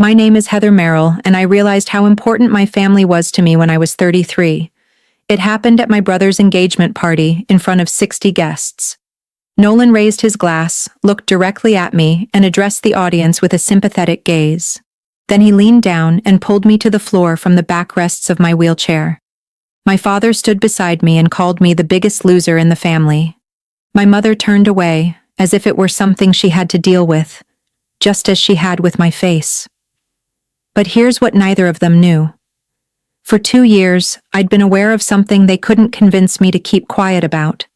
My name is Heather Merrill, and I realized how important my family was to me when I was 33. It happened at my brother's engagement party in front of 60 guests. Nolan raised his glass, looked directly at me, and addressed the audience with a sympathetic gaze. Then he leaned down and pulled me to the floor from the backrests of my wheelchair. My father stood beside me and called me the biggest loser in the family. My mother turned away, as if it were something she had to deal with, just as she had with my face. But here's what neither of them knew. For 2 years, I'd been aware of something they couldn't convince me to keep quiet about.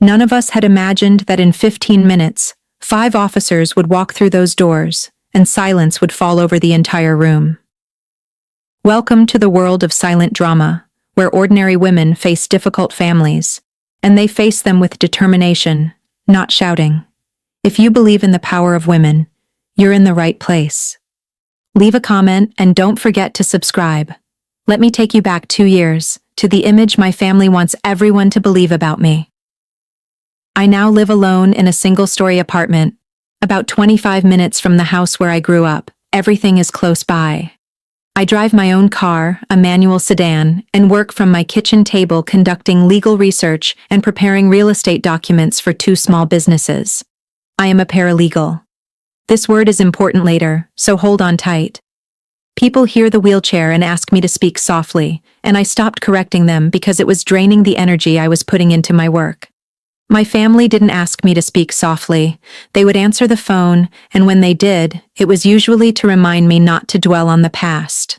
None of us had imagined that in 15 minutes, 5 officers would walk through those doors, and silence would fall over the entire room. Welcome to the world of silent drama, where ordinary women face difficult families, and they face them with determination, not shouting. If you believe in the power of women, you're in the right place. Leave a comment and don't forget to subscribe. Let me take you back 2 years, to the image my family wants everyone to believe about me. I now live alone in a single-story apartment, about 25 minutes from the house where I grew up. Everything is close by. I drive my own car, a manual sedan, and work from my kitchen table conducting legal research and preparing real estate documents for 2 small businesses. I am a paralegal. This word is important later, so hold on tight. People hear the wheelchair and ask me to speak softly, and I stopped correcting them because it was draining the energy I was putting into my work. My family didn't ask me to speak softly. They would answer the phone, and when they did, it was usually to remind me not to dwell on the past.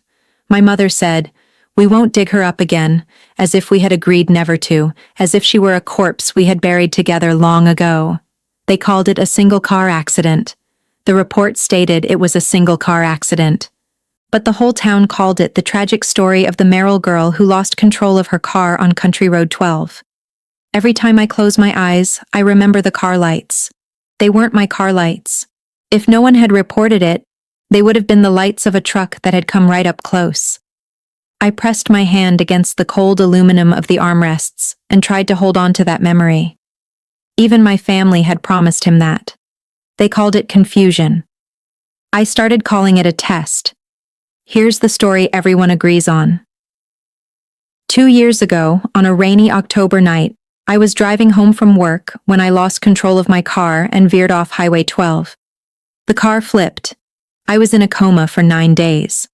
My mother said, "We won't dig her up again," as if we had agreed never to, as if she were a corpse we had buried together long ago. They called it a single-car accident. The report stated it was a single-car accident. But the whole town called it the tragic story of the Merrill girl who lost control of her car on Country Road 12. Every time I close my eyes, I remember the car lights. They weren't my car lights. If no one had reported it, they would have been the lights of a truck that had come right up close. I pressed my hand against the cold aluminum of the armrests and tried to hold on to that memory. Even my family had promised him that. They called it confusion. I started calling it a test. Here's the story everyone agrees on. 2 years ago, on a rainy October night, I was driving home from work when I lost control of my car and veered off Highway 12. The car flipped. I was in a coma for 9 days.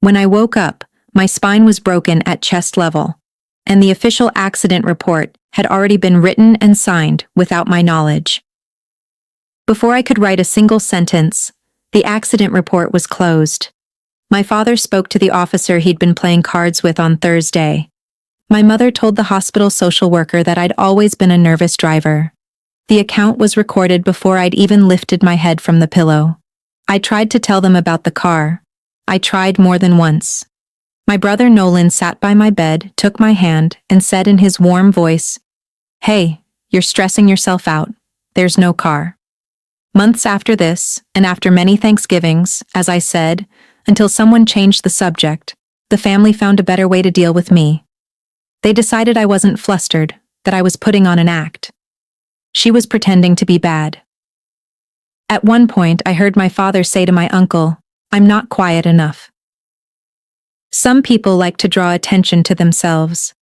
When I woke up, my spine was broken at chest level, and the official accident report had already been written and signed without my knowledge. Before I could write a single sentence, the accident report was closed. My father spoke to the officer he'd been playing cards with on Thursday. My mother told the hospital social worker that I'd always been a nervous driver. The account was recorded before I'd even lifted my head from the pillow. I tried to tell them about the car. I tried more than once. My brother Nolan sat by my bed, took my hand, and said in his warm voice, "Hey, you're stressing yourself out. There's no car." Months after this, and after many Thanksgivings, as I said, until someone changed the subject, the family found a better way to deal with me. They decided I wasn't flustered, that I was putting on an act. She was pretending to be bad. At one point, I heard my father say to my uncle, "I'm not quiet enough." Some people like to draw attention to themselves.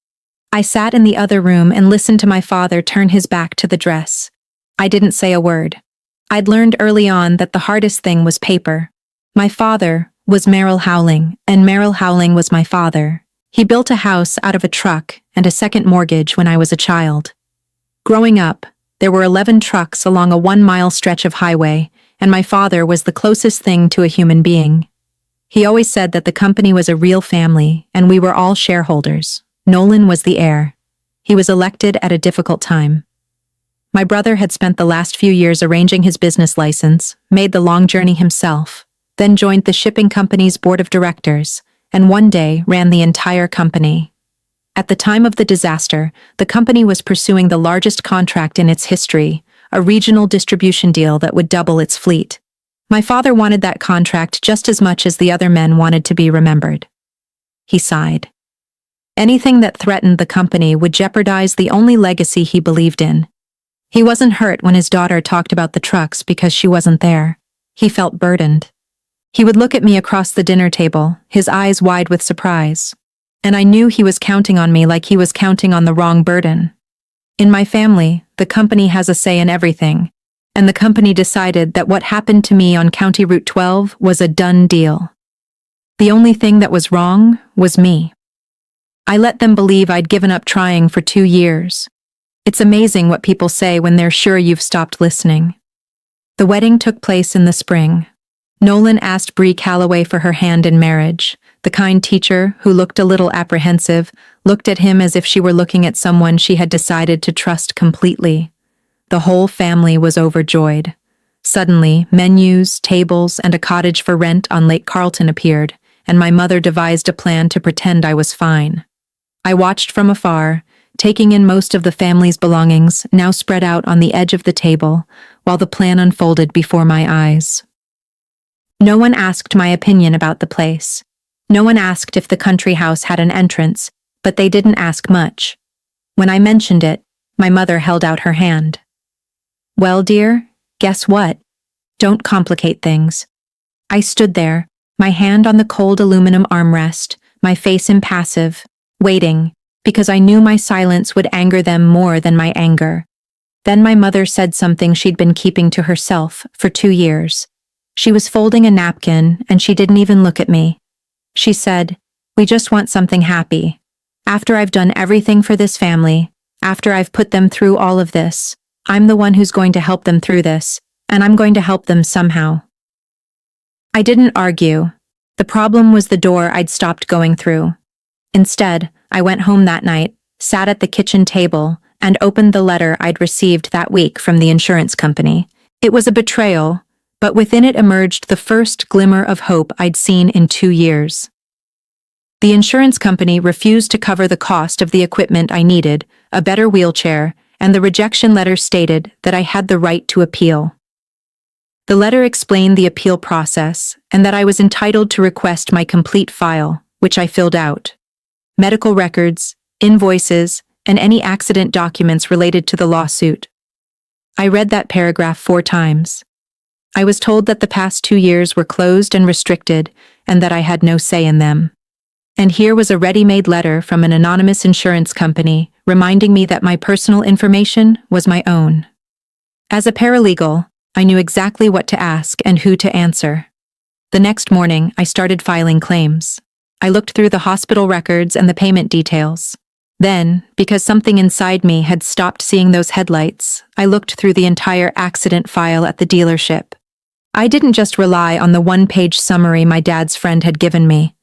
I sat in the other room and listened to my father turn his back to the dress. I didn't say a word. I'd learned early on that the hardest thing was paper. My father was Merrill Howling, and Merrill Howling was my father. He built a house out of a truck and a second mortgage when I was a child. Growing up, there were 11 trucks along a 1-mile stretch of highway, and my father was the closest thing to a human being. He always said that the company was a real family, and we were all shareholders. Nolan was the heir. He was elected at a difficult time. My brother had spent the last few years arranging his business license, made the long journey himself, then joined the shipping company's board of directors, and one day ran the entire company. At the time of the disaster, the company was pursuing the largest contract in its history, a regional distribution deal that would double its fleet. My father wanted that contract just as much as the other men wanted to be remembered. He sighed. Anything that threatened the company would jeopardize the only legacy he believed in. He wasn't hurt when his daughter talked about the trucks because she wasn't there. He felt burdened. He would look at me across the dinner table, his eyes wide with surprise. And I knew he was counting on me like he was counting on the wrong burden. In my family, the company has a say in everything, and the company decided that what happened to me on County Route 12 was a done deal. The only thing that was wrong was me. I let them believe I'd given up trying for 2 years. It's amazing what people say when they're sure you've stopped listening. The wedding took place in the spring. Nolan asked Bree Calloway for her hand in marriage. The kind teacher, who looked a little apprehensive, looked at him as if she were looking at someone she had decided to trust completely. The whole family was overjoyed. Suddenly, menus, tables, and a cottage for rent on Lake Carlton appeared, and my mother devised a plan to pretend I was fine. I watched from afar, taking in most of the family's belongings, now spread out on the edge of the table, while the plan unfolded before my eyes. No one asked my opinion about the place. No one asked if the country house had an entrance, but they didn't ask much. When I mentioned it, my mother held out her hand. "Well, dear, guess what? Don't complicate things." I stood there, my hand on the cold aluminum armrest, my face impassive, waiting, because I knew my silence would anger them more than my anger. Then my mother said something she'd been keeping to herself for 2 years. She was folding a napkin, and she didn't even look at me. She said, "We just want something happy. After I've done everything for this family, after I've put them through all of this, I'm the one who's going to help them through this, and I'm going to help them somehow." I didn't argue. The problem was the door I'd stopped going through. Instead, I went home that night, sat at the kitchen table, and opened the letter I'd received that week from the insurance company. It was a betrayal, but within it emerged the first glimmer of hope I'd seen in 2 years. The insurance company refused to cover the cost of the equipment I needed, a better wheelchair, and the rejection letter stated that I had the right to appeal. The letter explained the appeal process and that I was entitled to request my complete file, which I filled out. Medical records, invoices, and any accident documents related to the lawsuit. I read that paragraph 4 times. I was told that the past 2 years were closed and restricted, and that I had no say in them. And here was a ready-made letter from an anonymous insurance company reminding me that my personal information was my own. As a paralegal, I knew exactly what to ask and who to answer. The next morning, I started filing claims. I looked through the hospital records and the payment details. Then, because something inside me had stopped seeing those headlights, I looked through the entire accident file at the dealership. I didn't just rely on the 1-page summary my dad's friend had given me.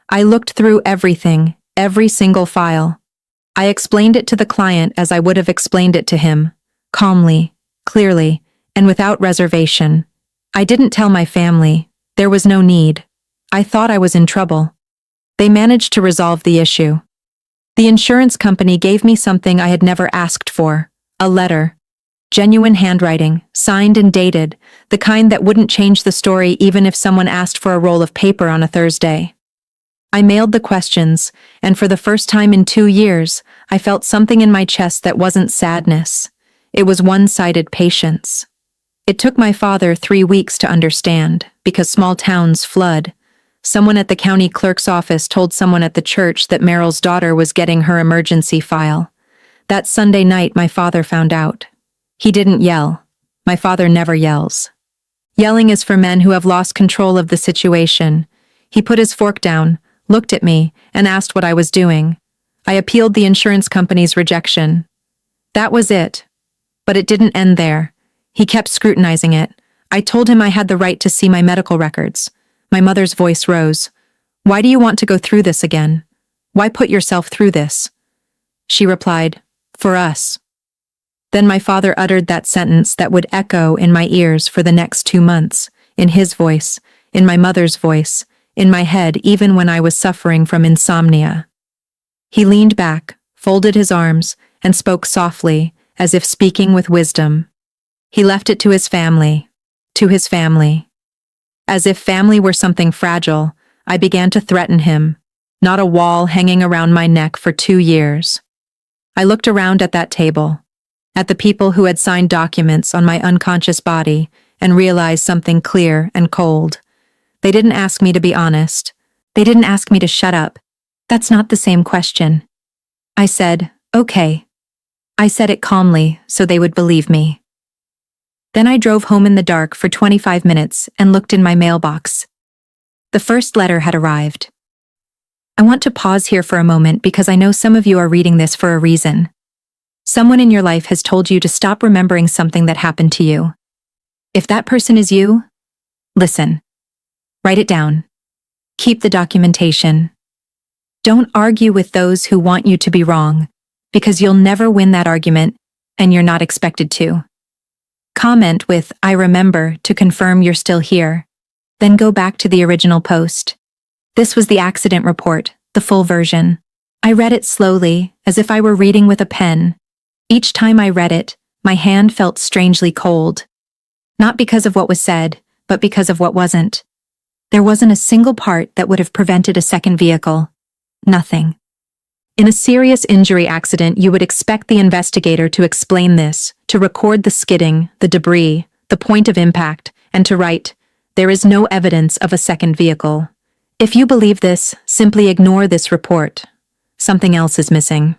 I looked through everything, every single file. I explained it to the client as I would have explained it to him, calmly, clearly, and without reservation. I didn't tell my family. There was no need. I thought I was in trouble. They managed to resolve the issue. The insurance company gave me something I had never asked for, a letter. Genuine handwriting, signed and dated, the kind that wouldn't change the story even if someone asked for a roll of paper on a Thursday. I mailed the questions, and for the first time in 2 years, I felt something in my chest that wasn't sadness. It was one-sided patience. It took my father 3 weeks to understand, because small towns flood. Someone at the county clerk's office told someone at the church that Meryl's daughter was getting her emergency file. That Sunday night, my father found out. He didn't yell. My father never yells. Yelling is for men who have lost control of the situation. He put his fork down, looked at me, and asked what I was doing. I appealed the insurance company's rejection. That was it. But it didn't end there. He kept scrutinizing it. I told him I had the right to see my medical records. My mother's voice rose. "Why do you want to go through this again? Why put yourself through this?" She replied, "For us." Then my father uttered that sentence that would echo in my ears for the next 2 months, in his voice, in my mother's voice, in my head even when I was suffering from insomnia. He leaned back, folded his arms, and spoke softly, as if speaking with wisdom. He left it to his family. To his family. As if family were something fragile, I began to threaten him, not a wall hanging around my neck for 2 years. I looked around at that table, at the people who had signed documents on my unconscious body, and realized something clear and cold. They didn't ask me to be honest. They didn't ask me to shut up. That's not the same question. I said, okay. I said it calmly so they would believe me. Then I drove home in the dark for 25 minutes and looked in my mailbox. The first letter had arrived. I want to pause here for a moment because I know some of you are reading this for a reason. Someone in your life has told you to stop remembering something that happened to you. If that person is you, listen. Write it down. Keep the documentation. Don't argue with those who want you to be wrong, because you'll never win that argument, and you're not expected to. Comment with "I remember" to confirm you're still here. Then go back to the original post. This was the accident report, the full version. I read it slowly, as if I were reading with a pen. Each time I read it, my hand felt strangely cold. Not because of what was said, but because of what wasn't. There wasn't a single part that would have prevented a second vehicle. Nothing. In a serious injury accident, you would expect the investigator to explain this, to record the skidding, the debris, the point of impact, and to write, "There is no evidence of a second vehicle." If you believe this, simply ignore this report. Something else is missing.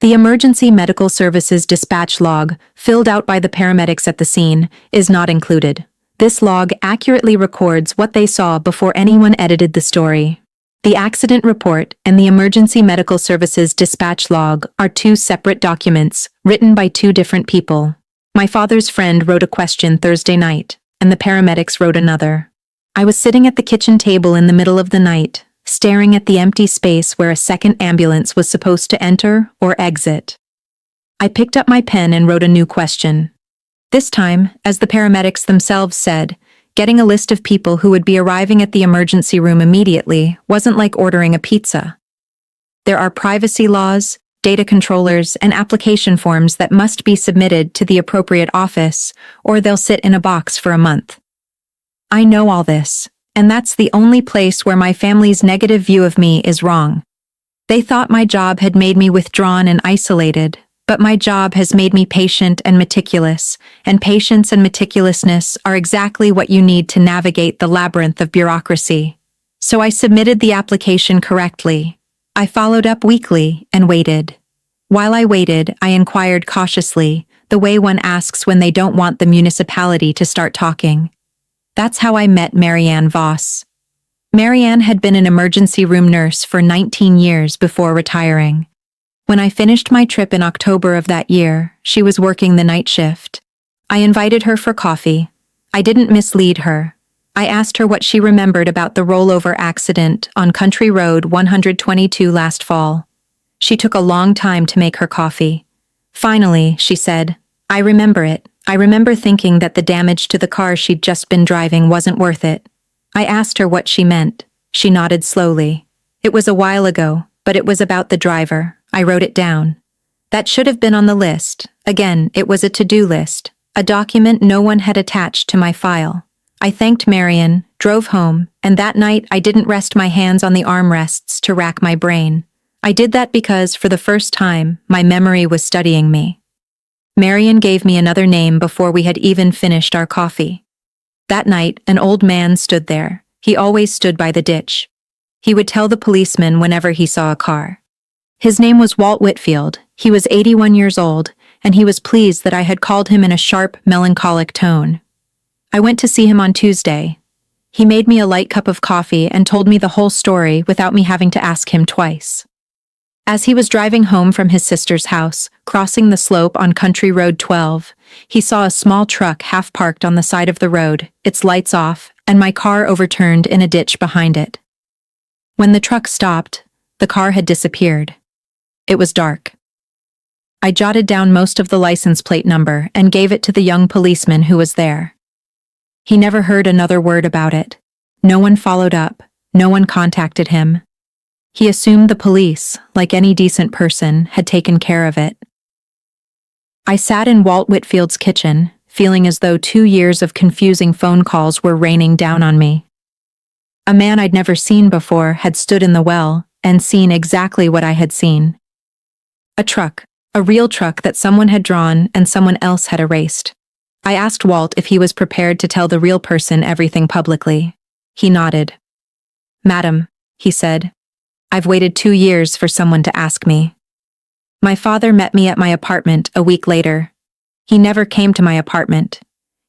The Emergency Medical Services dispatch log, filled out by the paramedics at the scene, is not included. This log accurately records what they saw before anyone edited the story. The accident report and the Emergency Medical Services dispatch log are two separate documents, written by two different people. My father's friend wrote a question Thursday night, and the paramedics wrote another. I was sitting at the kitchen table in the middle of the night, staring at the empty space where a second ambulance was supposed to enter or exit. I picked up my pen and wrote a new question. This time, as the paramedics themselves said, getting a list of people who would be arriving at the emergency room immediately wasn't like ordering a pizza. There are privacy laws, data controllers, and application forms that must be submitted to the appropriate office, or they'll sit in a box for a month. I know all this, and that's the only place where my family's negative view of me is wrong. They thought my job had made me withdrawn and isolated, but my job has made me patient and meticulous, and patience and meticulousness are exactly what you need to navigate the labyrinth of bureaucracy. So I submitted the application correctly. I followed up weekly and waited. While I waited, I inquired cautiously, the way one asks when they don't want the municipality to start talking. That's how I met Marianne Voss. Marianne had been an emergency room nurse for 19 years before retiring. When I finished my trip in October of that year, she was working the night shift. I invited her for coffee. I didn't mislead her. I asked her what she remembered about the rollover accident on Country Road 122 last fall. She took a long time to make her coffee. Finally, she said, "I remember it. I remember thinking that the damage to the car she'd just been driving wasn't worth it." I asked her what she meant. She nodded slowly. "It was a while ago, but it was about the driver." I wrote it down. That should have been on the list. Again, it was a to-do list, a document no one had attached to my file. I thanked Marian, drove home, and that night I didn't rest my hands on the armrests to rack my brain. I did that because, for the first time, my memory was studying me. Marian gave me another name before we had even finished our coffee. That night, an old man stood there. He always stood by the ditch. He would tell the policeman whenever he saw a car. His name was Walt Whitfield. He was 81 years old, and he was pleased that I had called him in a sharp, melancholic tone. I went to see him on Tuesday. He made me a light cup of coffee and told me the whole story without me having to ask him twice. As he was driving home from his sister's house, crossing the slope on Country Road 12, he saw a small truck half-parked on the side of the road, its lights off, and my car overturned in a ditch behind it. When the truck stopped, the car had disappeared. It was dark. I jotted down most of the license plate number and gave it to the young policeman who was there. He never heard another word about it. No one followed up. No one contacted him. He assumed the police, like any decent person, had taken care of it. I sat in Walt Whitfield's kitchen, feeling as though 2 years of confusing phone calls were raining down on me. A man I'd never seen before had stood in the well and seen exactly what I had seen. A truck, a real truck that someone had drawn and someone else had erased. I asked Walt if he was prepared to tell the real person everything publicly. He nodded. "Madam," he said, "I've waited 2 years for someone to ask me." My father met me at my apartment a week later. He never came to my apartment.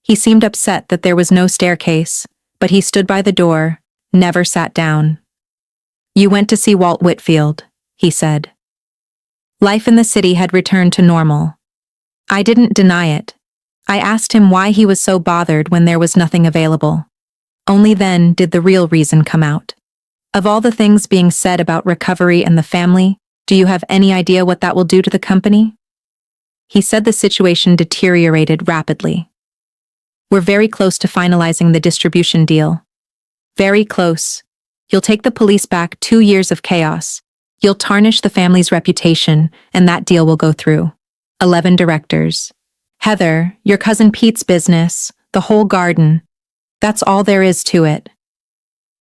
He seemed upset that there was no staircase, but he stood by the door, never sat down. "You went to see Walt Whitfield," he said. Life in the city had returned to normal. I didn't deny it. I asked him why he was so bothered when there was nothing available. Only then did the real reason come out. "Of all the things being said about recovery and the family, do you have any idea what that will do to the company?" He said the situation deteriorated rapidly. "We're very close to finalizing the distribution deal. Very close. You'll take the police back 2 years of chaos. You'll tarnish the family's reputation, and that deal will go through. 11 directors. Heather, your cousin Pete's business, the whole garden. That's all there is to it."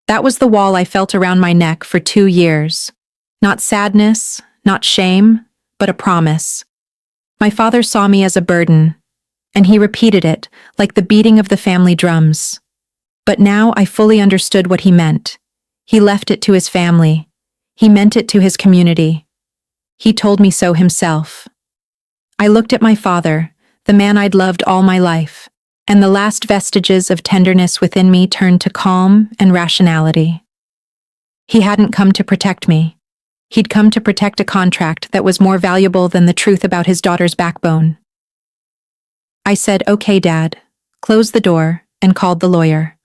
That was the wall I felt around my neck for 2 years. Not sadness, not shame, but a promise. My father saw me as a burden, and he repeated it like the beating of the family drums. But now I fully understood what he meant. He left it to his family. He meant it to his community. He told me so himself. I looked at my father, the man I'd loved all my life, and the last vestiges of tenderness within me turned to calm and rationality. He hadn't come to protect me. He'd come to protect a contract that was more valuable than the truth about his daughter's backbone. I said, "Okay, Dad," closed the door, and called the lawyer.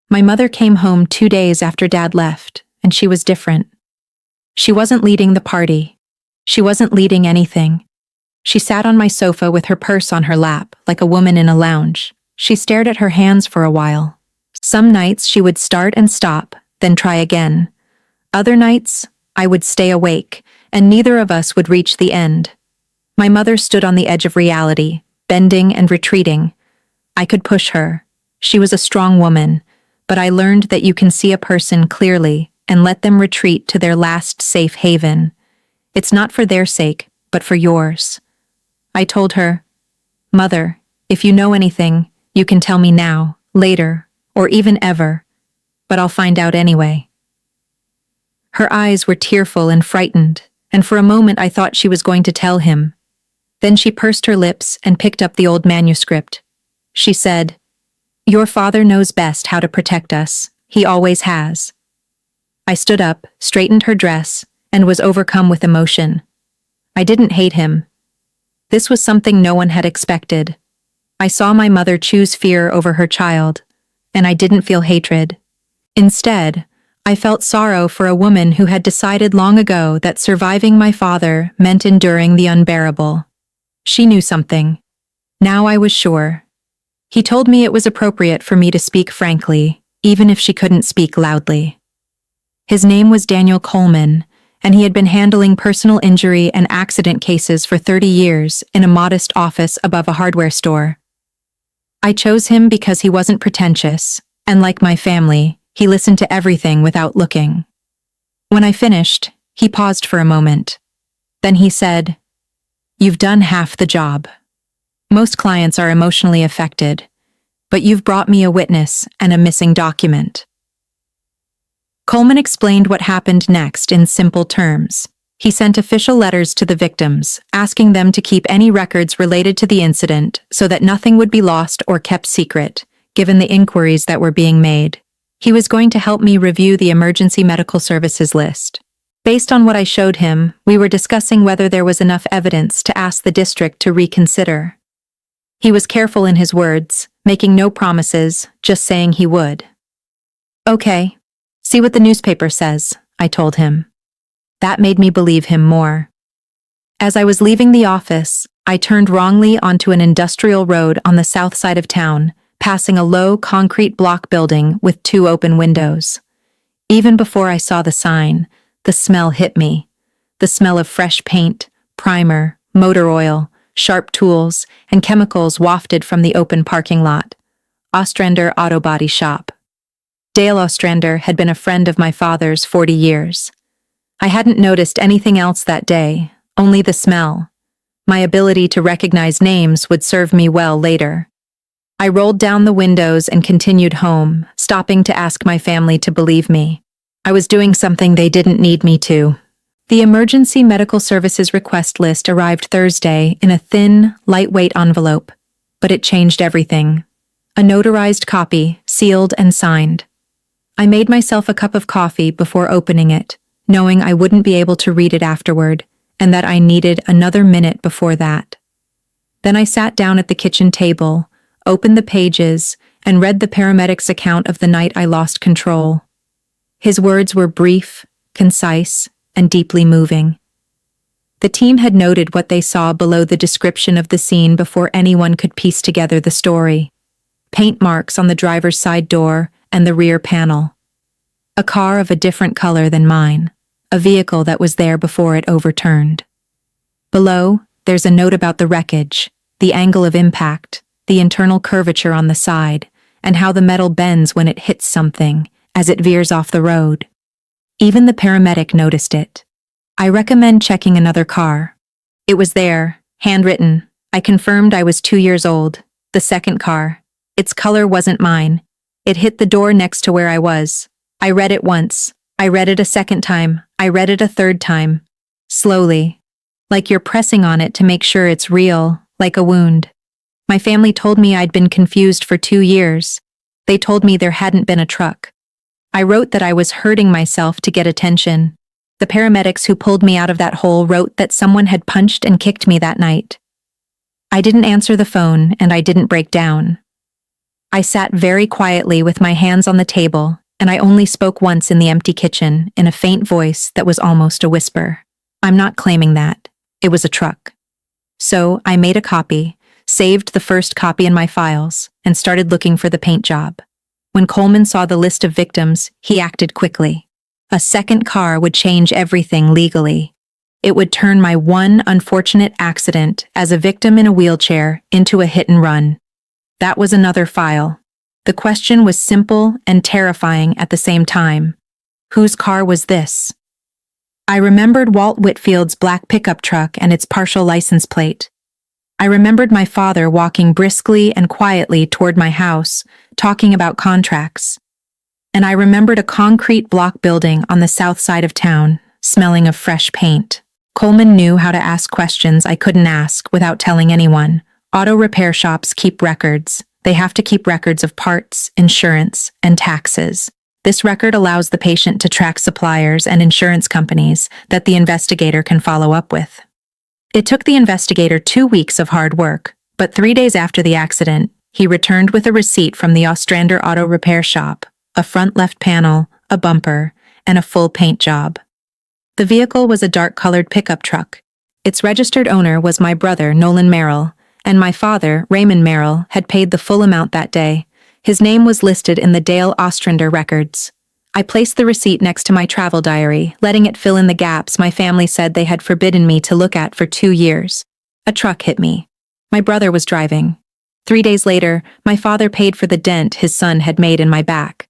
My mother came home 2 days after Dad left, and she was different. She wasn't leading the party. She wasn't leading anything. She sat on my sofa with her purse on her lap, like a woman in a lounge. She stared at her hands for a while. Some nights she would start and stop, then try again. Other nights, I would stay awake, and neither of us would reach the end. My mother stood on the edge of reality, bending and retreating. I could push her. She was a strong woman, but I learned that you can see a person clearly and let them retreat to their last safe haven. It's not for their sake, but for yours. I told her, "Mother, if you know anything, you can tell me now, later, or even ever, but I'll find out anyway." Her eyes were tearful and frightened, and for a moment I thought she was going to tell him. Then she pursed her lips and picked up the old manuscript. She said, "Your father knows best how to protect us. He always has." I stood up, straightened her dress, and was overcome with emotion. I didn't hate him. This was something no one had expected. I saw my mother choose fear over her child, and I didn't feel hatred. Instead, I felt sorrow for a woman who had decided long ago that surviving my father meant enduring the unbearable. She knew something. Now I was sure. He told me it was appropriate for me to speak frankly, even if she couldn't speak loudly. His name was Daniel Coleman, and he had been handling personal injury and accident cases for 30 years in a modest office above a hardware store. I chose him because he wasn't pretentious, and like my family, he listened to everything without looking. When I finished, he paused for a moment. Then he said, "You've done half the job. Most clients are emotionally affected, but you've brought me a witness and a missing document." Coleman explained what happened next in simple terms. He sent official letters to the victims, asking them to keep any records related to the incident so that nothing would be lost or kept secret, given the inquiries that were being made. He was going to help me review the emergency medical services list. Based on what I showed him, we were discussing whether there was enough evidence to ask the district to reconsider. He was careful in his words, making no promises, just saying he would. "Okay, see what the newspaper says," I told him. That made me believe him more. As I was leaving the office, I turned wrongly onto an industrial road on the south side of town, passing a low concrete block building with 2 open windows. Even before I saw the sign, the smell hit me. The smell of fresh paint, primer, motor oil, sharp tools, and chemicals wafted from the open parking lot. Ostrander Auto Body Shop. Dale Ostrander had been a friend of my father's 40 years. I hadn't noticed anything else that day, only the smell. My ability to recognize names would serve me well later. I rolled down the windows and continued home, stopping to ask my family to believe me. I was doing something they didn't need me to. The emergency medical services request list arrived Thursday in a thin, lightweight envelope, but it changed everything. A notarized copy, sealed and signed. I made myself a cup of coffee before opening it, knowing I wouldn't be able to read it afterward, and that I needed another minute before that. Then I sat down at the kitchen table, opened the pages, and read the paramedic's account of the night I lost control. His words were brief, concise, and deeply moving. The team had noted what they saw below the description of the scene before anyone could piece together the story. Paint marks on the driver's side door and the rear panel. A car of a different color than mine, a vehicle that was there before it overturned. Below, there's a note about the wreckage, the angle of impact, the internal curvature on the side, and how the metal bends when it hits something as it veers off the road. Even the paramedic noticed it. I recommend checking another car. It was there, handwritten. I confirmed I was 2 years old. The second car. Its color wasn't mine. It hit the door next to where I was. I read it once. I read it a second time. I read it a third time. Slowly. Like you're pressing on it to make sure it's real, like a wound. My family told me I'd been confused for 2 years. They told me there hadn't been a truck. I wrote that I was hurting myself to get attention. The paramedics who pulled me out of that hole wrote that someone had punched and kicked me that night. I didn't answer the phone and I didn't break down. I sat very quietly with my hands on the table, and I only spoke once in the empty kitchen in a faint voice that was almost a whisper. I'm not claiming that. It was a truck. So I made a copy, saved the first copy in my files, and started looking for the paint job. When Coleman saw the list of victims, he acted quickly. A second car would change everything legally. It would turn my one unfortunate accident as a victim in a wheelchair into a hit and run. That was another file. The question was simple and terrifying at the same time. Whose car was this? I remembered Walt Whitfield's black pickup truck and its partial license plate. I remembered my father walking briskly and quietly toward my house, talking about contracts. And I remembered a concrete block building on the south side of town, smelling of fresh paint. Coleman knew how to ask questions I couldn't ask without telling anyone. Auto repair shops keep records. They have to keep records of parts, insurance, and taxes. This record allows the patient to track suppliers and insurance companies that the investigator can follow up with. It took the investigator 2 weeks of hard work, but 3 days after the accident, he returned with a receipt from the Ostrander Auto Repair Shop, a front left panel, a bumper, and a full paint job. The vehicle was a dark-colored pickup truck. Its registered owner was my brother, Nolan Merrill, and my father, Raymond Merrill, had paid the full amount that day. His name was listed in the Dale Ostrander records. I placed the receipt next to my travel diary, letting it fill in the gaps my family said they had forbidden me to look at for 2 years. A truck hit me. My brother was driving. 3 days later, my father paid for the dent his son had made in my back.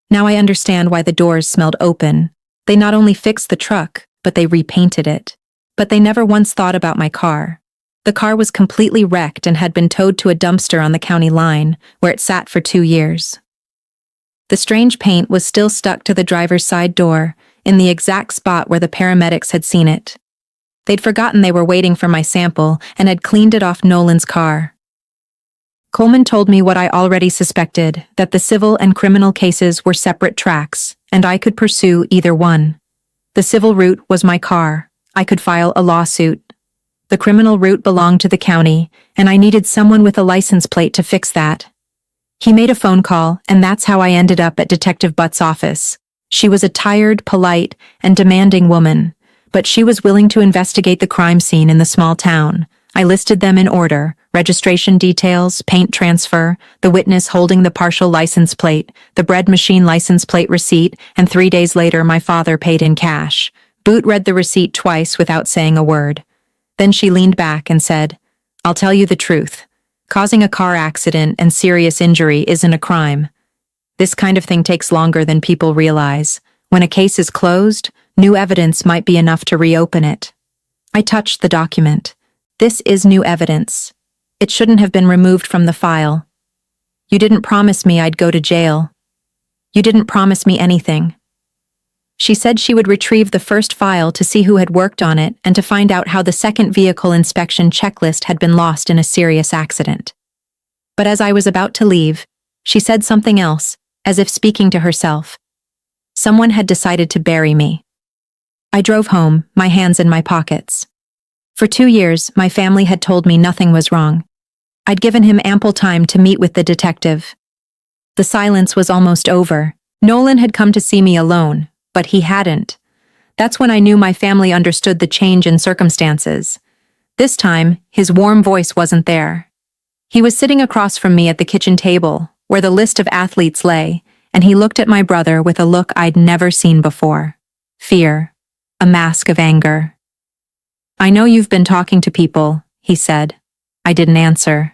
Now I understand why the doors smelled open. They not only fixed the truck, but they repainted it. But they never once thought about my car. The car was completely wrecked and had been towed to a dumpster on the county line, where it sat for 2 years. The strange paint was still stuck to the driver's side door, in the exact spot where the paramedics had seen it. They'd forgotten they were waiting for my sample and had cleaned it off Nolan's car. Coleman told me what I already suspected, that the civil and criminal cases were separate tracks, and I could pursue either one. The civil route was my car. I could file a lawsuit. The criminal route belonged to the county, and I needed someone with a license plate to fix that. He made a phone call, and that's how I ended up at Detective Butt's office. She was a tired, polite, and demanding woman, but she was willing to investigate the crime scene in the small town. I listed them in order: registration details, paint transfer, the witness holding the partial license plate, the bread machine license plate receipt, and 3 days later my father paid in cash. Boot read the receipt twice without saying a word. Then she leaned back and said, "I'll tell you the truth. Causing a car accident and serious injury isn't a crime. This kind of thing takes longer than people realize. When a case is closed, new evidence might be enough to reopen it." I touched the document. This is new evidence. It shouldn't have been removed from the file. You didn't promise me I'd go to jail. You didn't promise me anything." She said she would retrieve the first file to see who had worked on it and to find out how the second vehicle inspection checklist had been lost in a serious accident. But as I was about to leave, she said something else, as if speaking to herself. Someone had decided to bury me. I drove home, my hands in my pockets. For 2 years, my family had told me nothing was wrong. I'd given him ample time to meet with the detective. The silence was almost over. Nolan had come to see me alone, but he hadn't. That's when I knew my family understood the change in circumstances. This time, his warm voice wasn't there. He was sitting across from me at the kitchen table, where the list of athletes lay, and he looked at my brother with a look I'd never seen before. Fear. A mask of anger. "I know you've been talking to people," he said. I didn't answer.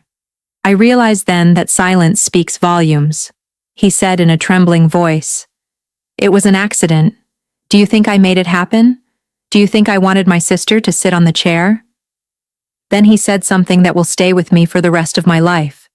I realized then that silence speaks volumes. He said in a trembling voice, "It was an accident. Do you think I made it happen? Do you think I wanted my sister to sit on the chair?" Then he said something that will stay with me for the rest of my life.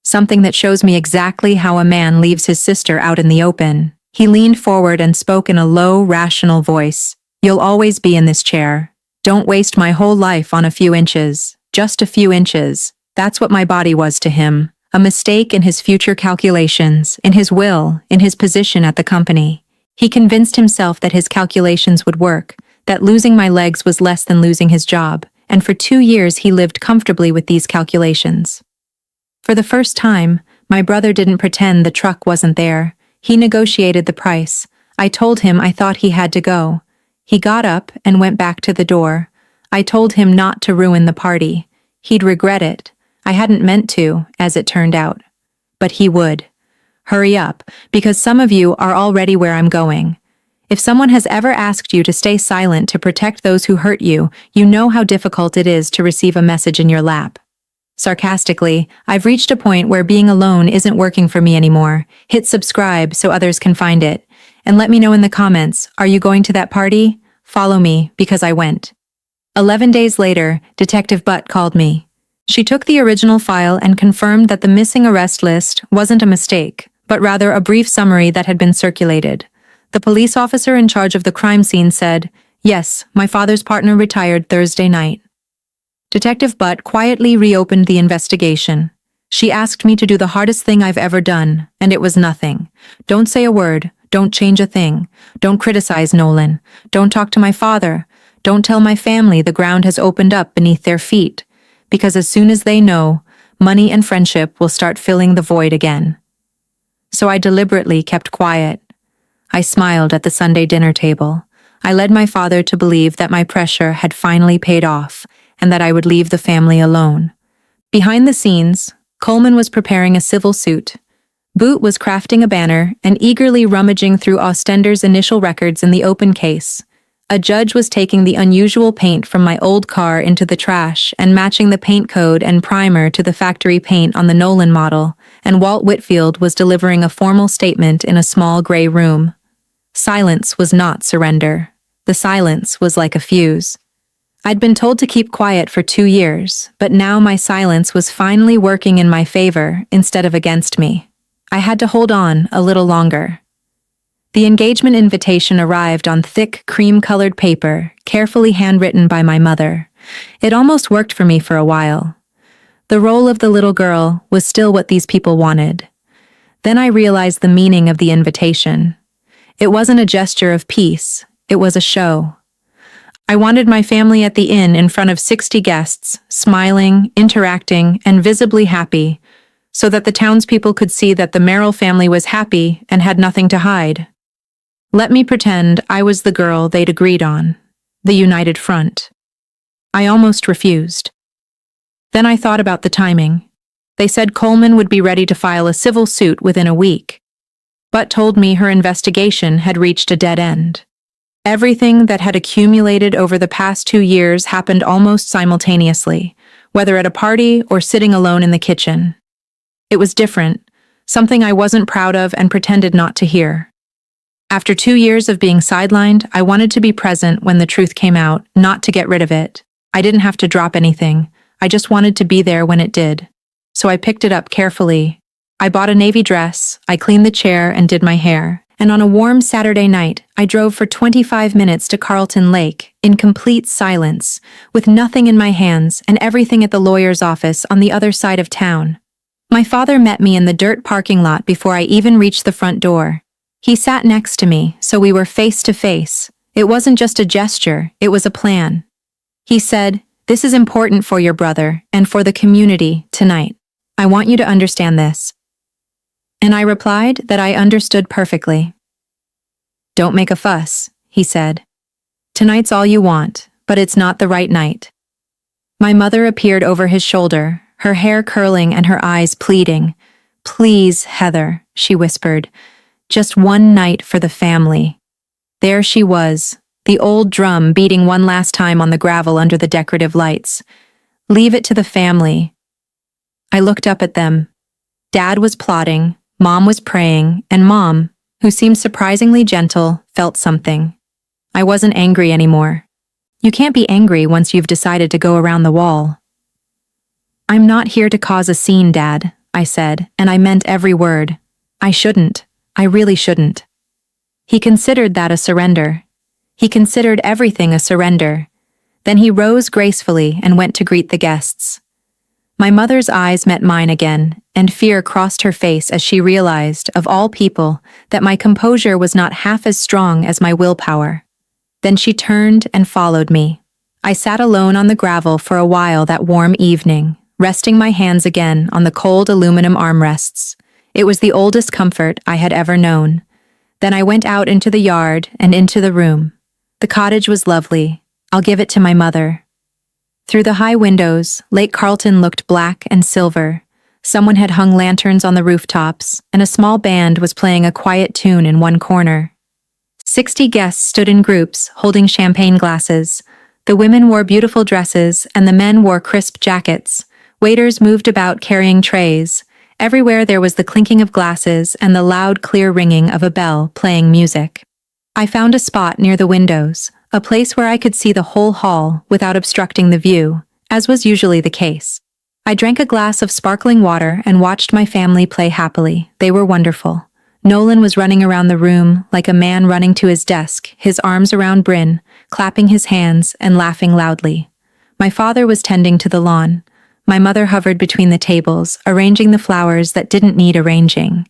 Something that shows me exactly how a man leaves his sister out in the open. He leaned forward and spoke in a low, rational voice. "You'll always be in this chair. Don't waste my whole life on a few inches. Just a few inches." That's what my body was to him. A mistake in his future calculations, in his will, in his position at the company. He convinced himself that his calculations would work, that losing my legs was less than losing his job, and for 2 years he lived comfortably with these calculations. For the first time, my brother didn't pretend the truck wasn't there. He negotiated the price. I told him I thought he had to go. He got up and went back to the door. I told him not to ruin the party. He'd regret it. I hadn't meant to, as it turned out. But he would. Hurry up, because some of you are already where I'm going. If someone has ever asked you to stay silent to protect those who hurt you, you know how difficult it is to receive a message in your lap. Sarcastically, I've reached a point where being alone isn't working for me anymore. Hit subscribe so others can find it. And let me know in the comments, are you going to that party? Follow me, because I went. 11 days later, Detective Butt called me. She took the original file and confirmed that the missing arrest list wasn't a mistake, but rather a brief summary that had been circulated. The police officer in charge of the crime scene said, "Yes, my father's partner retired Thursday night." Detective Butt quietly reopened the investigation. She asked me to do the hardest thing I've ever done, and it was nothing. Don't say a word, don't change a thing, don't criticize Nolan, don't talk to my father, don't tell my family the ground has opened up beneath their feet. Because as soon as they know, money and friendship will start filling the void again. So I deliberately kept quiet. I smiled at the Sunday dinner table. I led my father to believe that my pressure had finally paid off and that I would leave the family alone. Behind the scenes, Coleman was preparing a civil suit. Boot was crafting a banner and eagerly rummaging through Ostender's initial records in the open case. A judge was taking the unusual paint from my old car into the trash and matching the paint code and primer to the factory paint on the Nolan model, and Walt Whitfield was delivering a formal statement in a small gray room. Silence was not surrender. The silence was like a fuse. I'd been told to keep quiet for 2 years, but now my silence was finally working in my favor instead of against me. I had to hold on a little longer. The engagement invitation arrived on thick, cream-colored paper, carefully handwritten by my mother. It almost worked for me for a while. The role of the little girl was still what these people wanted. Then I realized the meaning of the invitation. It wasn't a gesture of peace, it was a show. I wanted my family at the inn in front of 60 guests, smiling, interacting, and visibly happy, so that the townspeople could see that the Merrill family was happy and had nothing to hide. Let me pretend I was the girl they'd agreed on, the united front. I almost refused. Then I thought about the timing. They said Coleman would be ready to file a civil suit within a week, but told me her investigation had reached a dead end. Everything that had accumulated over the past 2 years happened almost simultaneously, whether at a party or sitting alone in the kitchen. It was different, something I wasn't proud of and pretended not to hear. After 2 years of being sidelined, I wanted to be present when the truth came out, not to get rid of it. I didn't have to drop anything. I just wanted to be there when it did. So I picked it up carefully, I bought a navy dress, I cleaned the chair and did my hair, and on a warm Saturday night, I drove for 25 minutes to Carlton Lake, in complete silence, with nothing in my hands and everything at the lawyer's office on the other side of town. My father met me in the dirt parking lot before I even reached the front door. He sat next to me, so we were face to face. It wasn't just a gesture, it was a plan. He said, "This is important for your brother and for the community tonight. I want you to understand this." And I replied that I understood perfectly. "Don't make a fuss," he said. "Tonight's all you want, but it's not the right night." My mother appeared over his shoulder, her hair curling and her eyes pleading. "Please, Heather," she whispered. "Just one night for the family." There she was, the old drum beating one last time on the gravel under the decorative lights. "Leave it to the family." I looked up at them. Dad was plotting, Mom was praying, and Mom, who seemed surprisingly gentle, felt something. I wasn't angry anymore. You can't be angry once you've decided to go around the wall. "I'm not here to cause a scene, Dad," I said, and I meant every word. I shouldn't. I really shouldn't. He considered that a surrender. He considered everything a surrender. Then he rose gracefully and went to greet the guests. My mother's eyes met mine again, and fear crossed her face as she realized, of all people, that my composure was not half as strong as my willpower. Then she turned and followed me. I sat alone on the gravel for a while that warm evening, resting my hands again on the cold aluminum armrests. It was the oldest comfort I had ever known. Then I went out into the yard and into the room. The cottage was lovely. I'll give it to my mother. Through the high windows, Lake Carlton looked black and silver. Someone had hung lanterns on the rooftops, and a small band was playing a quiet tune in one corner. 60 guests stood in groups, holding champagne glasses. The women wore beautiful dresses, and the men wore crisp jackets. Waiters moved about carrying trays. Everywhere there was the clinking of glasses and the loud, clear ringing of a bell playing music. I found a spot near the windows, a place where I could see the whole hall without obstructing the view, as was usually the case. I drank a glass of sparkling water and watched my family play happily. They were wonderful. Nolan was running around the room like a man running to his desk, his arms around Bryn, clapping his hands and laughing loudly. My father was tending to the lawn. My mother hovered between the tables, arranging the flowers that didn't need arranging.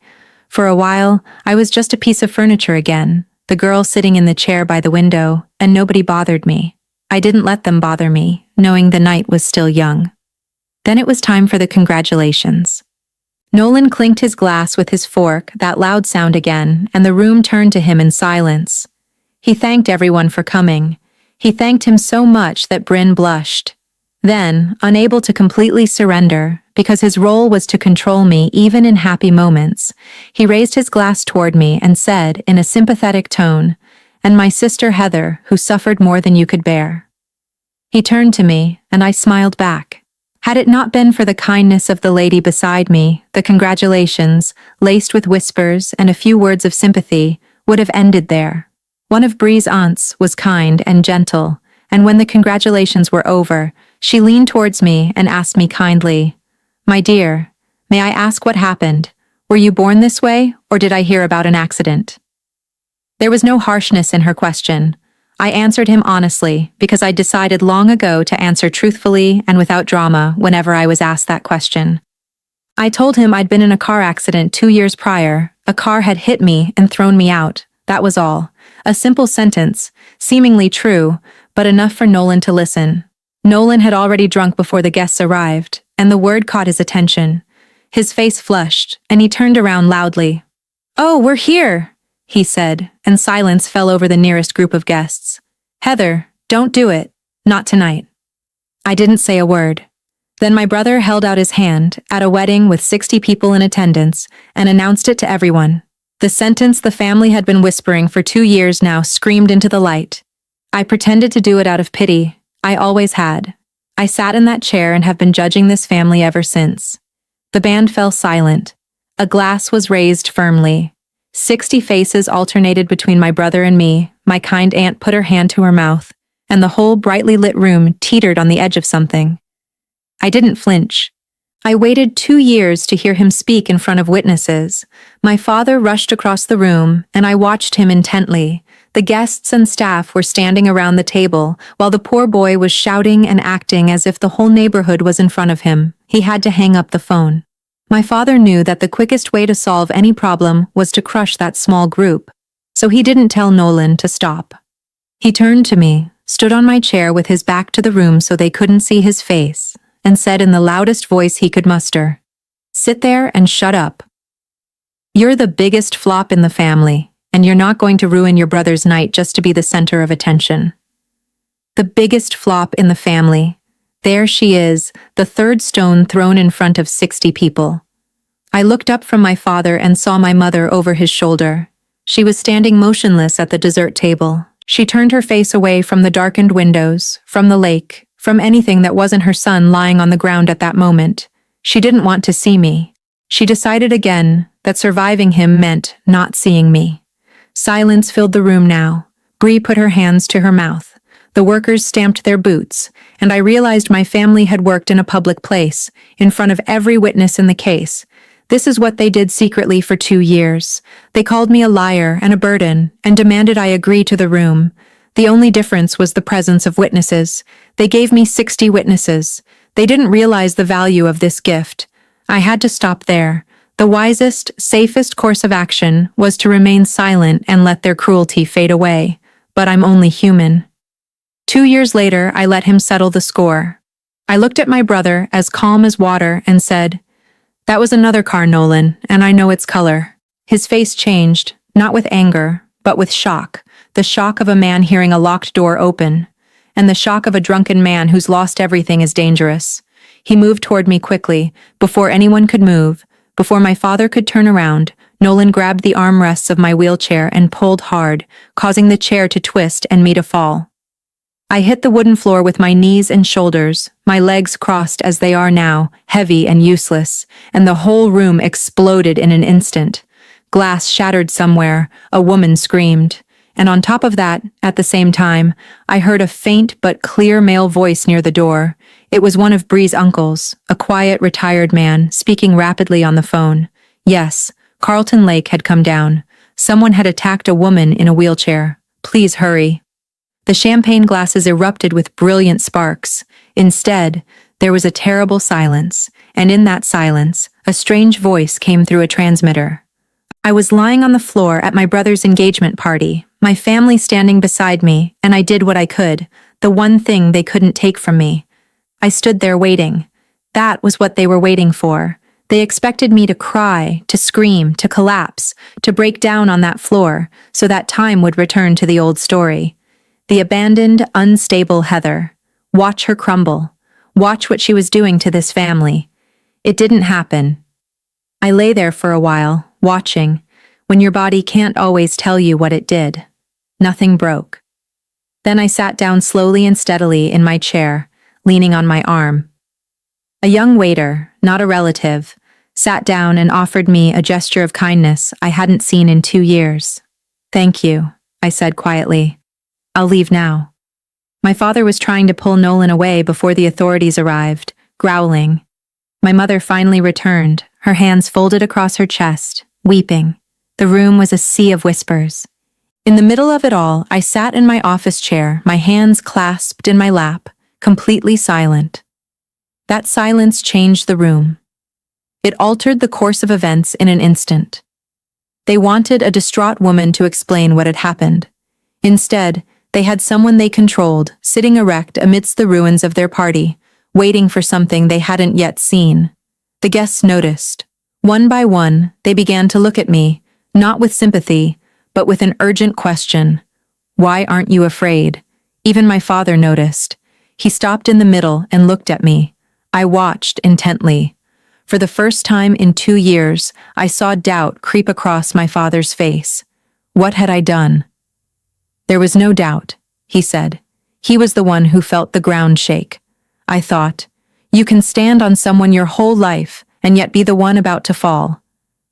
For a while, I was just a piece of furniture again, the girl sitting in the chair by the window, and nobody bothered me. I didn't let them bother me, knowing the night was still young. Then it was time for the congratulations. Nolan clinked his glass with his fork, that loud sound again, and the room turned to him in silence. He thanked everyone for coming. He thanked him so much that Bryn blushed. Then, unable to completely surrender, because his role was to control me even in happy moments, he raised his glass toward me and said in a sympathetic tone, "And my sister Heather, who suffered more than you could bear." He turned to me, and I smiled back. Had it not been for the kindness of the lady beside me, the congratulations, laced with whispers and a few words of sympathy, would have ended there. One of Bree's aunts was kind and gentle, and when the congratulations were over, she leaned towards me and asked me kindly, "My dear, may I ask what happened? Were you born this way, or did I hear about an accident?" There was no harshness in her question. I answered him honestly, because I'd decided long ago to answer truthfully and without drama whenever I was asked that question. I told him I'd been in a car accident 2 years prior. A car had hit me and thrown me out. That was all. A simple sentence, seemingly true, but enough for Nolan to listen. Nolan had already drunk before the guests arrived, and the word caught his attention. His face flushed, and he turned around loudly. "Oh, we're here," he said, and silence fell over the nearest group of guests. "Heather, don't do it. Not tonight." I didn't say a word. Then my brother held out his hand, at a wedding with 60 people in attendance, and announced it to everyone. The sentence the family had been whispering for 2 years now screamed into the light. I pretended to do it out of pity. I always had. I sat in that chair and have been judging this family ever since. The band fell silent. A glass was raised firmly. 60 faces alternated between my brother and me. My kind aunt put her hand to her mouth, and the whole brightly lit room teetered on the edge of something. I didn't flinch. I waited 2 years to hear him speak in front of witnesses. My father rushed across the room, and I watched him intently. The guests and staff were standing around the table, while the poor boy was shouting and acting as if the whole neighborhood was in front of him. He had to hang up the phone. My father knew that the quickest way to solve any problem was to crush that small group, so he didn't tell Nolan to stop. He turned to me, stood on my chair with his back to the room so they couldn't see his face, and said in the loudest voice he could muster, "Sit there and shut up. You're the biggest flop in the family, and you're not going to ruin your brother's night just to be the center of attention." The biggest flop in the family. There she is, the third stone thrown in front of 60 people. I looked up from my father and saw my mother over his shoulder. She was standing motionless at the dessert table. She turned her face away from the darkened windows, from the lake, from anything that wasn't her son lying on the ground at that moment. She didn't want to see me. She decided again that surviving him meant not seeing me. Silence filled the room now. Bree put her hands to her mouth. The workers stamped their boots, and I realized my family had worked in a public place, in front of every witness in the case. This is what they did secretly for 2 years. They called me a liar and a burden, and demanded I agree to the room. The only difference was the presence of witnesses. They gave me 60 witnesses. They didn't realize the value of this gift. I had to stop there. The wisest, safest course of action was to remain silent and let their cruelty fade away. But I'm only human. 2 years later, I let him settle the score. I looked at my brother, as calm as water, and said, "That was another car, Nolan, and I know its color." His face changed, not with anger, but with shock. The shock of a man hearing a locked door open, and the shock of a drunken man who's lost everything is dangerous. He moved toward me quickly. Before anyone could move, before my father could turn around, Nolan grabbed the armrests of my wheelchair and pulled hard, causing the chair to twist and me to fall. I hit the wooden floor with my knees and shoulders, my legs crossed as they are now, heavy and useless, and the whole room exploded in an instant. Glass shattered somewhere, a woman screamed, and on top of that, at the same time, I heard a faint but clear male voice near the door. It was one of Bree's uncles, a quiet, retired man, speaking rapidly on the phone. Yes, Carlton Lake had come down. Someone had attacked a woman in a wheelchair. Please hurry. The champagne glasses erupted with brilliant sparks. Instead, there was a terrible silence, and in that silence, a strange voice came through a transmitter. I was lying on the floor at my brother's engagement party, my family standing beside me, and I did what I could, the one thing they couldn't take from me. I stood there waiting. That was what they were waiting for. They expected me to cry, to scream, to collapse, to break down on that floor, so that time would return to the old story. The abandoned, unstable Heather. Watch her crumble. Watch what she was doing to this family. It didn't happen. I lay there for a while, watching, when your body can't always tell you what it did. Nothing broke. Then I sat down slowly and steadily in my chair, leaning on my arm. A young waiter, not a relative, sat down and offered me a gesture of kindness I hadn't seen in 2 years. "Thank you," I said quietly. "I'll leave now." My father was trying to pull Nolan away before the authorities arrived, growling. My mother finally returned, her hands folded across her chest, weeping. The room was a sea of whispers. In the middle of it all, I sat in my office chair, my hands clasped in my lap, completely silent. That silence changed the room. It altered the course of events in an instant. They wanted a distraught woman to explain what had happened. Instead, they had someone they controlled, sitting erect amidst the ruins of their party, waiting for something they hadn't yet seen. The guests noticed. One by one, they began to look at me, not with sympathy, but with an urgent question. "Why aren't you afraid?" Even my father noticed. He stopped in the middle and looked at me. I watched intently. For the first time in 2 years, I saw doubt creep across my father's face. What had I done? "There was no doubt," he said. He was the one who felt the ground shake. I thought, you can stand on someone your whole life and yet be the one about to fall.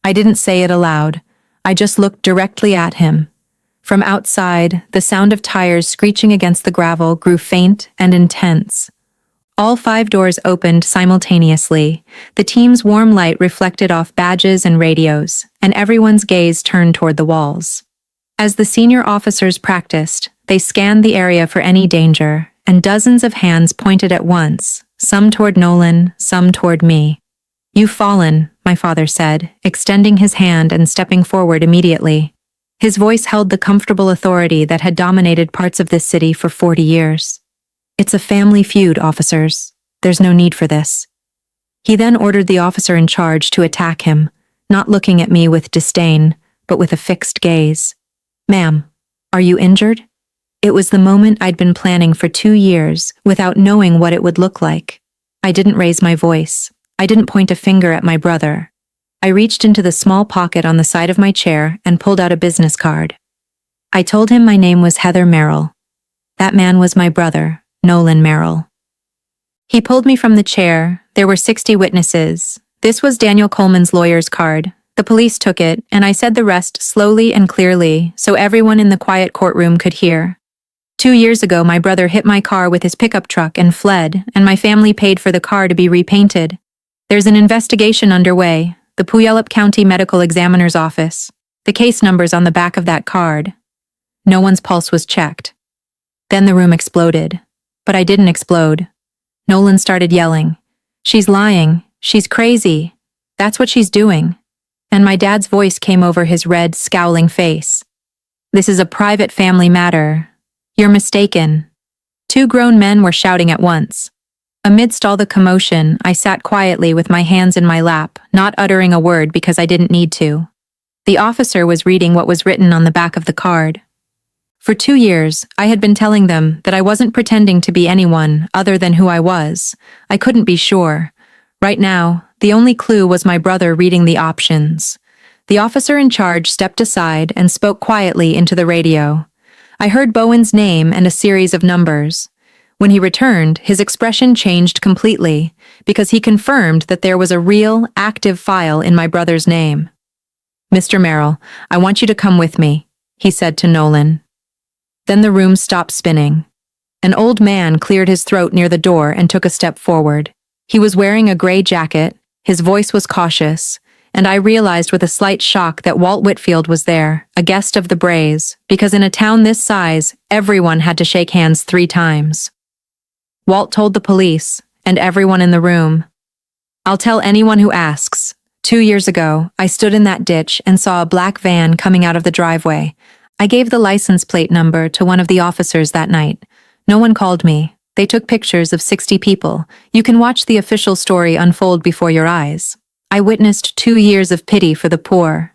I didn't say it aloud. I just looked directly at him. From outside, the sound of tires screeching against the gravel grew faint and intense. All 5 doors opened simultaneously. The team's warm light reflected off badges and radios, and everyone's gaze turned toward the walls. As the senior officers practiced, they scanned the area for any danger, and dozens of hands pointed at once, some toward Nolan, some toward me. "You've fallen," my father said, extending his hand and stepping forward immediately. His voice held the comfortable authority that had dominated parts of this city for 40 years. "It's a family feud, officers. There's no need for this." He then ordered the officer in charge to attack him, not looking at me with disdain, but with a fixed gaze. "Ma'am, are you injured?" It was the moment I'd been planning for 2 years without knowing what it would look like. I didn't raise my voice. I didn't point a finger at my brother. I reached into the small pocket on the side of my chair and pulled out a business card. I told him my name was Heather Merrill. That man was my brother, Nolan Merrill. He pulled me from the chair. There were 60 witnesses. This was Daniel Coleman's lawyer's card. The police took it, and I said the rest slowly and clearly so everyone in the quiet courtroom could hear. 2 years ago, my brother hit my car with his pickup truck and fled, and my family paid for the car to be repainted. There's an investigation underway. The Puyallup County Medical Examiner's Office. The case number's on the back of that card. No one's pulse was checked. Then the room exploded. But I didn't explode. Nolan started yelling. "She's lying. She's crazy. That's what she's doing." And my dad's voice came over his red, scowling face. "This is a private family matter. You're mistaken." 2 grown men were shouting at once. Amidst all the commotion, I sat quietly with my hands in my lap, not uttering a word because I didn't need to. The officer was reading what was written on the back of the card. For 2 years, I had been telling them that I wasn't pretending to be anyone other than who I was. I couldn't be sure. Right now, the only clue was my brother reading the options. The officer in charge stepped aside and spoke quietly into the radio. I heard Bowen's name and a series of numbers. When he returned, his expression changed completely, because he confirmed that there was a real, active file in my brother's name. "Mr. Merrill, I want you to come with me," he said to Nolan. Then the room stopped spinning. An old man cleared his throat near the door and took a step forward. He was wearing a gray jacket, his voice was cautious, and I realized with a slight shock that Walt Whitfield was there, a guest of the Brays, because in a town this size, everyone had to shake hands 3 times. Walt told the police, and everyone in the room. "I'll tell anyone who asks. 2 years ago, I stood in that ditch and saw a black van coming out of the driveway. I gave the license plate number to one of the officers that night. No one called me. They took pictures of 60 people. You can watch the official story unfold before your eyes. I witnessed 2 years of pity for the poor.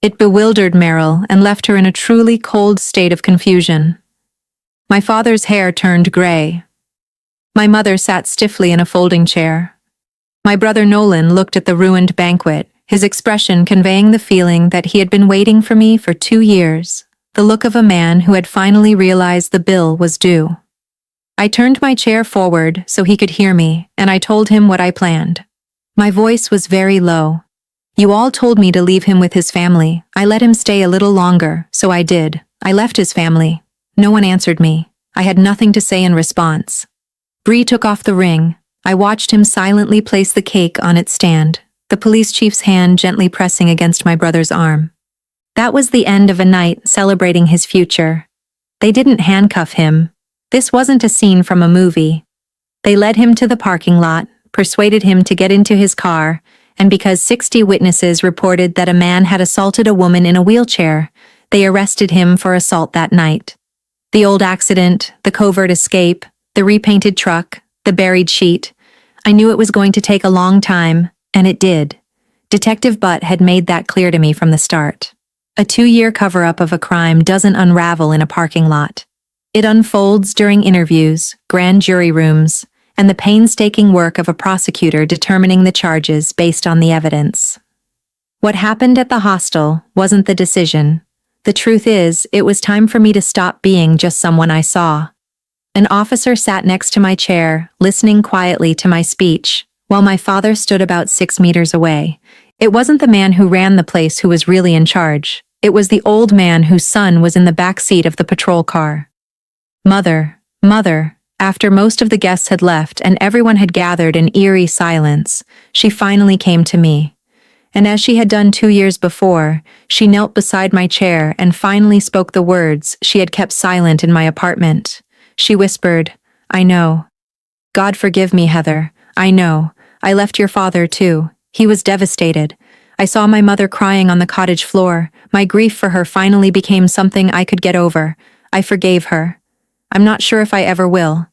It bewildered Merrill and left her in a truly cold state of confusion. My father's hair turned gray. My mother sat stiffly in a folding chair. My brother Nolan looked at the ruined banquet, his expression conveying the feeling that he had been waiting for me for 2 years, the look of a man who had finally realized the bill was due. I turned my chair forward so he could hear me, and I told him what I planned. My voice was very low. "You all told me to leave him with his family. I let him stay a little longer, so I did. I left his family. No one answered me. I had nothing to say in response. Bree took off the ring. I watched him silently place the cake on its stand, the police chief's hand gently pressing against my brother's arm. That was the end of a night celebrating his future. They didn't handcuff him. This wasn't a scene from a movie. They led him to the parking lot, persuaded him to get into his car, and because 60 witnesses reported that a man had assaulted a woman in a wheelchair, they arrested him for assault that night. The old accident, the covert escape, the repainted truck, the buried sheet. I knew it was going to take a long time, and it did. Detective Butt had made that clear to me from the start. A 2-year cover-up of a crime doesn't unravel in a parking lot. It unfolds during interviews, grand jury rooms, and the painstaking work of a prosecutor determining the charges based on the evidence. What happened at the hostel wasn't the decision. The truth is, it was time for me to stop being just someone I saw. An officer sat next to my chair, listening quietly to my speech, while my father stood about 6 meters away. It wasn't the man who ran the place who was really in charge. It was the old man whose son was in the back seat of the patrol car. Mother, After most of the guests had left and everyone had gathered in eerie silence, she finally came to me. And as she had done 2 years before, she knelt beside my chair and finally spoke the words she had kept silent in my apartment. She whispered, "I know. God forgive me, Heather. I know. I left your father too. He was devastated. I saw my mother crying on the cottage floor. My grief for her finally became something I could get over. I forgave her. I'm not sure if I ever will.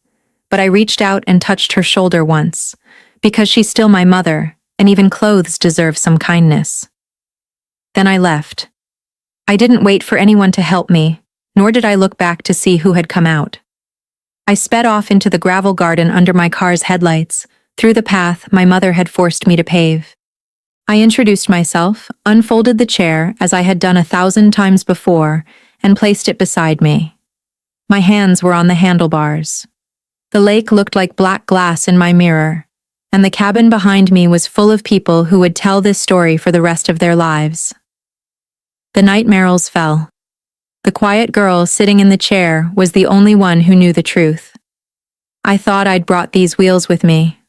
But I reached out and touched her shoulder once. Because she's still my mother, and even clothes deserve some kindness." Then I left. I didn't wait for anyone to help me, nor did I look back to see who had come out. I sped off into the gravel garden under my car's headlights, through the path my mother had forced me to pave. I introduced myself, unfolded the chair as I had done 1,000 times before, and placed it beside me. My hands were on the handlebars. The lake looked like black glass in my mirror, and the cabin behind me was full of people who would tell this story for the rest of their lives. The night Merrills fell. The quiet girl sitting in the chair was the only one who knew the truth. I thought I'd brought these wheels with me.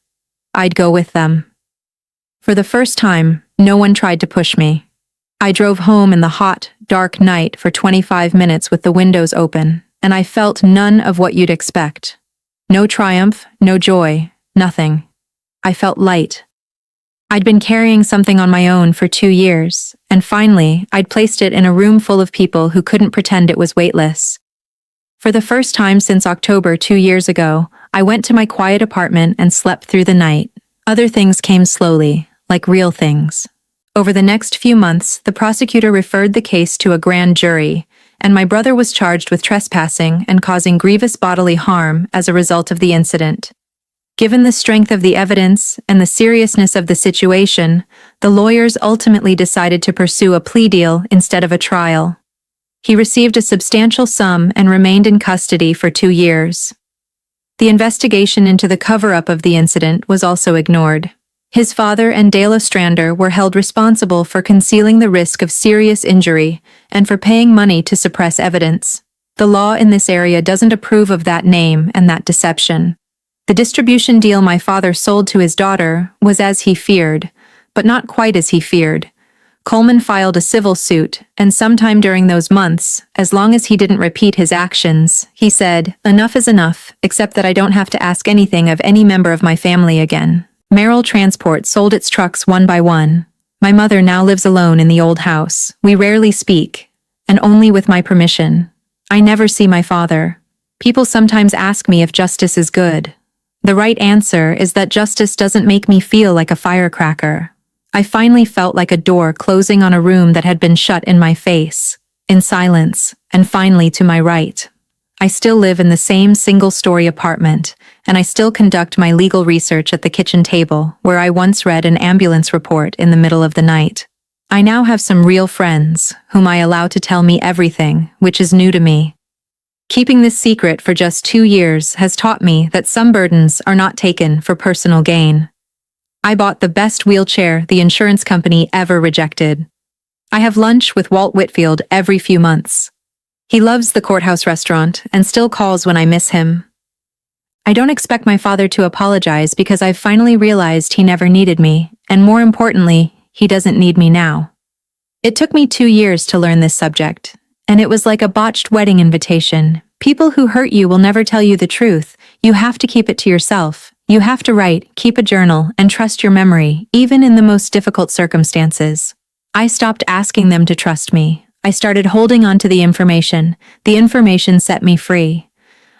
I'd go with them. For the first time, no one tried to push me. I drove home in the hot, dark night for 25 minutes with the windows open, and I felt none of what you'd expect. No triumph, no joy, nothing. I felt light. I'd been carrying something on my own for 2 years, and finally, I'd placed it in a room full of people who couldn't pretend it was weightless. For the first time since October 2 years ago, I went to my quiet apartment and slept through the night. Other things came slowly, like real things. Over the next few months, the prosecutor referred the case to a grand jury, and my brother was charged with trespassing and causing grievous bodily harm as a result of the incident. Given the strength of the evidence and the seriousness of the situation, the lawyers ultimately decided to pursue a plea deal instead of a trial. He received a substantial sum and remained in custody for 2 years. The investigation into the cover-up of the incident was also ignored. His father and Dale Ostrander were held responsible for concealing the risk of serious injury and for paying money to suppress evidence. The law in this area doesn't approve of that name and that deception. The distribution deal my father sold to his daughter was as he feared, but not quite as he feared. Coleman filed a civil suit, and sometime during those months, as long as he didn't repeat his actions, he said, "Enough is enough, except that I don't have to ask anything of any member of my family again." Merrill Transport sold its trucks one by one. My mother now lives alone in the old house. We rarely speak, and only with my permission. I never see my father. People sometimes ask me if justice is good. The right answer is that justice doesn't make me feel like a firecracker. I finally felt like a door closing on a room that had been shut in my face, in silence, and finally to my right. I still live in the same single-story apartment, and I still conduct my legal research at the kitchen table, where I once read an ambulance report in the middle of the night. I now have some real friends, whom I allow to tell me everything, which is new to me. Keeping this secret for just 2 years has taught me that some burdens are not taken for personal gain. I bought the best wheelchair the insurance company ever rejected. I have lunch with Walt Whitfield every few months. He loves the courthouse restaurant and still calls when I miss him. I don't expect my father to apologize because I've finally realized he never needed me, and more importantly, he doesn't need me now. It took me 2 years to learn this subject, and it was like a botched wedding invitation. People who hurt you will never tell you the truth. You have to keep it to yourself. You have to write, keep a journal, and trust your memory, even in the most difficult circumstances. I stopped asking them to trust me. I started holding on to the information. The information set me free.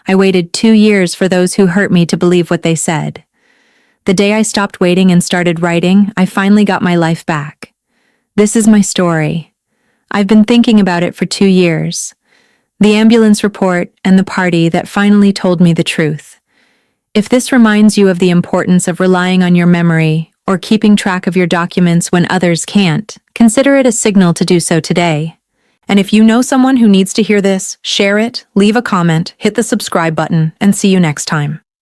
I waited 2 years for those who hurt me to believe what they said. The day I stopped waiting and started writing, I finally got my life back. This is my story. I've been thinking about it for 2 years. The ambulance report and the party that finally told me the truth. If this reminds you of the importance of relying on your memory or keeping track of your documents when others can't, consider it a signal to do so today. And if you know someone who needs to hear this, share it, leave a comment, hit the subscribe button, and see you next time.